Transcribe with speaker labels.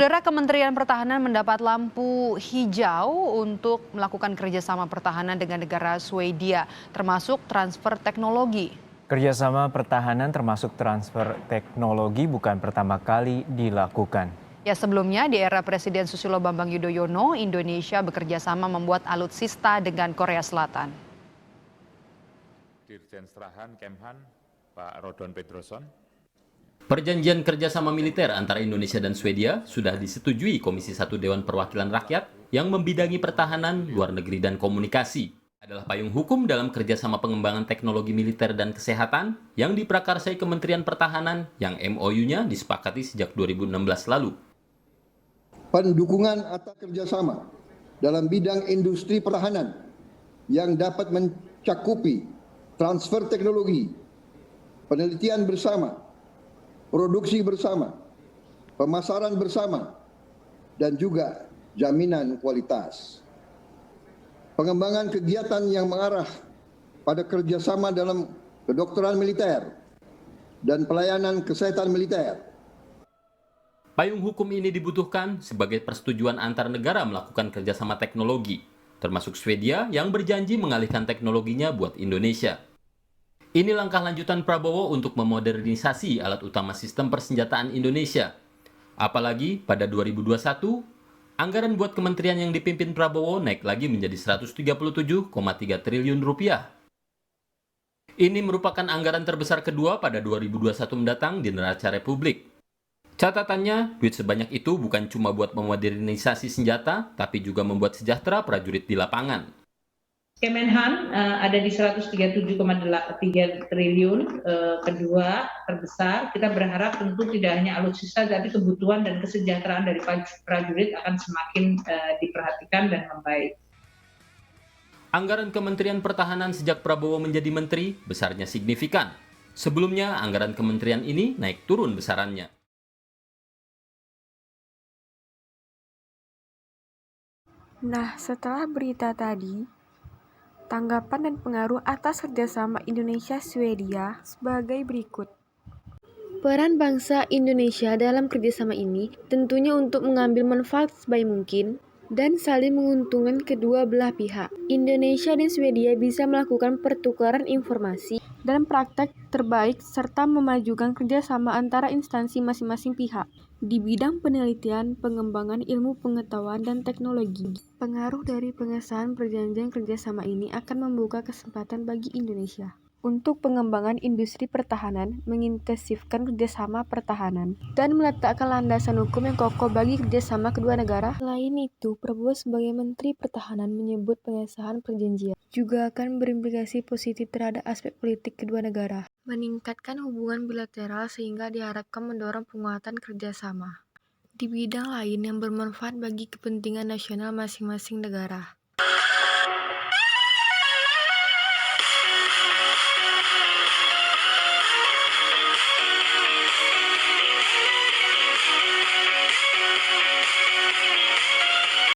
Speaker 1: Saudara, Kementerian Pertahanan mendapat lampu hijau untuk melakukan kerjasama pertahanan dengan negara Swedia, termasuk transfer teknologi.
Speaker 2: Kerjasama pertahanan termasuk transfer teknologi bukan pertama kali dilakukan.
Speaker 1: Ya, sebelumnya di era Presiden Susilo Bambang Yudhoyono, Indonesia bekerja sama membuat alutsista dengan Korea Selatan.
Speaker 3: Dirjen Strahan Kemhan, Pak Rodon Pedroson.
Speaker 4: Perjanjian kerjasama militer antara Indonesia dan Swedia sudah disetujui Komisi 1 Dewan Perwakilan Rakyat yang membidangi pertahanan, luar negeri, dan komunikasi. Adalah payung hukum dalam kerjasama pengembangan teknologi militer dan kesehatan yang diprakarsai Kementerian Pertahanan yang MOU-nya disepakati sejak 2016 lalu.
Speaker 5: Pendukungan atau kerjasama dalam bidang industri pertahanan yang dapat mencakupi transfer teknologi, penelitian bersama, produksi bersama, pemasaran bersama, dan juga jaminan kualitas. Pengembangan kegiatan yang mengarah pada kerjasama dalam kedokteran militer dan pelayanan kesehatan militer.
Speaker 4: Payung hukum ini dibutuhkan sebagai persetujuan antar negara melakukan kerjasama teknologi, termasuk Swedia yang berjanji mengalihkan teknologinya buat Indonesia. Ini langkah lanjutan Prabowo untuk memodernisasi alat utama sistem persenjataan Indonesia. Apalagi pada 2021, anggaran buat kementerian yang dipimpin Prabowo naik lagi menjadi 137,3 triliun rupiah. Ini merupakan anggaran terbesar kedua pada 2021 mendatang di neraca Republik. Catatannya, duit sebanyak itu bukan cuma buat memodernisasi senjata, tapi juga membuat sejahtera prajurit di lapangan.
Speaker 6: Kemenhan ada di 137,3 triliun, kedua terbesar. Kita berharap tentu tidak hanya alutsista, tapi kebutuhan dan kesejahteraan dari prajurit akan semakin diperhatikan dan membaik.
Speaker 4: Anggaran Kementerian Pertahanan sejak Prabowo menjadi menteri besarnya signifikan. Sebelumnya, anggaran kementerian ini naik turun besarannya.
Speaker 7: Nah, setelah berita tadi, tanggapan dan pengaruh atas kerjasama Indonesia-Swedia sebagai berikut.
Speaker 8: Peran bangsa Indonesia dalam kerjasama ini tentunya untuk mengambil manfaat sebaik mungkin dan saling menguntungkan kedua belah pihak. Indonesia dan Swedia bisa melakukan pertukaran informasi
Speaker 7: Dan praktek terbaik serta memajukan kerjasama antara instansi masing-masing pihak di bidang penelitian, pengembangan ilmu pengetahuan, dan teknologi. Pengaruh dari pengesahan perjanjian kerjasama ini akan membuka kesempatan bagi Indonesia untuk pengembangan industri pertahanan, mengintensifkan kerjasama pertahanan, dan meletakkan landasan hukum yang kokoh bagi kerjasama kedua negara. Selain itu, Prabowo sebagai Menteri Pertahanan menyebut pengesahan perjanjian juga akan berimplikasi positif terhadap aspek politik kedua negara, meningkatkan hubungan bilateral sehingga diharapkan mendorong penguatan kerjasama di bidang lain yang bermanfaat bagi kepentingan nasional masing-masing negara.